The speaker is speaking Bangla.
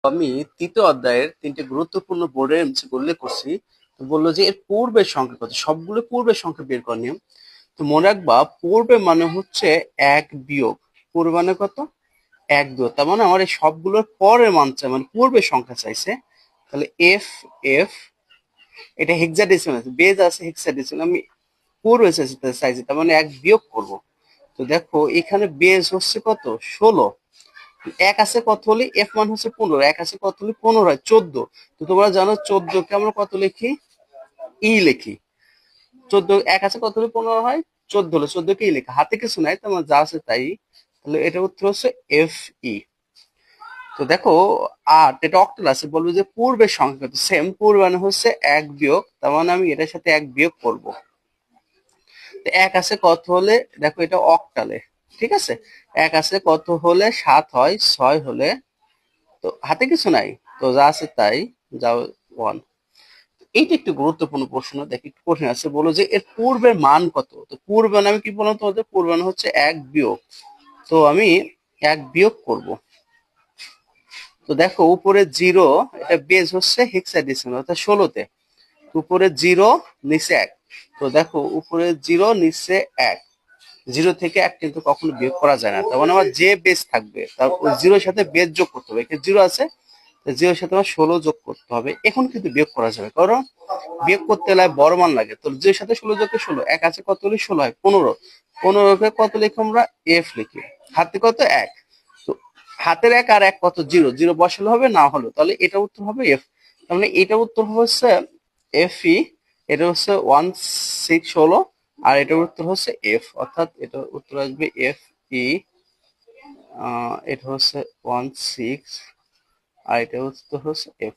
আমি তৃতীয় অধ্যায়ের তিনটে গুরুত্বপূর্ণ বোর্ডের এমসিকিউ উল্লেখ করছি। তো বললো যে এর পূর্বের সংখ্যা কত, সবগুলো পূর্বের সংখ্যা বের করে নিয়ম। তো মনে রাখবা পূর্বে মানে হচ্ছে এক বিয়োগ, পূর্বে মানে কত, এক বিয়োগ, তার মানে আমার এই সবগুলোর পরের মান চাই, মানে পূর্বের সংখ্যা চাইছে। তাহলে এফ এফ এটা হেক্সাডেসিমাল আছে, বেজ আছে হেক্সাডেসিমাল, আমি পূর্বে চাইছি, তার মানে এক বিয়োগ করব। তো দেখো এখানে বেজ হচ্ছে কত, 16। এক আছে কত হলে এফ মান হচ্ছে 15, এক আছে কত হলে 15 হয় 14। তো তোমরা জানো 14 কে আমরা কত লিখি, ই লিখি। 14 এক আছে কত হলে 15 হয়, 14 হলে 14 কে ই লেখা, হাতে কিছু নাই, তোমার যা আছে তাই। তাহলে এটার উত্তর হচ্ছে এফ ই। তো দেখো আর এটা অক্টাল আছে, বলবো যে পূর্বের সংখ্যা কত, সেম পূর্বে মানে হচ্ছে এক বিয়োগ, তার মানে আমি এটার সাথে এক বিয়োগ করব। তো এক আছে কত হলে, দেখো এটা অক্টালে, ঠিক আছে। এক আছে কত হলে 7 হয়, 6 হলে, তো হাতে কিছু নাই, তো যা আছে তাই, যাও 1। এইটা একটু গুরুত্বপূর্ণ প্রশ্ন, দেখি একটু কঠিন আছে, বলো যে এর পূর্বের মান কত। তো পূর্বে মানে আমি কি বললাম তোমাদের, পূর্বে মানে হচ্ছে এক বিয়োগ, তো আমি এক বিয়োগ করব। তো দেখো উপরে জিরো, এটা বেজ হচ্ছে হেক্সাডেসিমাল অর্থাৎ 16তে। উপরে জিরো নিচে এক, তো দেখো উপরে জিরো নিচে এক, জিরো থেকে এক কিন্তু কখনো বিয়োগ করা যায় না, তার মানে আমার যে বেস থাকবে তার ওই জিরোর সাথে বেস যোগ করতে হবে। এখানে জিরো আছে, জিরোর সাথে আমার 16 যোগ করতে হবে, এখন কিন্তু বিয়োগ করা যাবে, কারণ বিয়োগ করতে হলে বড় মান লাগে। তো জিরোর সাথে 16 যোগ 16, এক আছে কত হলে 16 হয় 15, 15 কে কত লিখি আমরা, এফ লিখি। হাতে কত এক, তো হাতের এক আর এক কত, জিরো, জিরো বসালে হবে না হলো, তাহলে এটা উত্তর হবে এফ। তার মানে এটা উত্তর হচ্ছে এফ ই, এটা হচ্ছে 16, আর এটার উত্তর হচ্ছে এফ, অর্থাৎ এটা উত্তর আসবে এফ ই। এটা হচ্ছে 16, আর এটা উত্তর হচ্ছে এফ।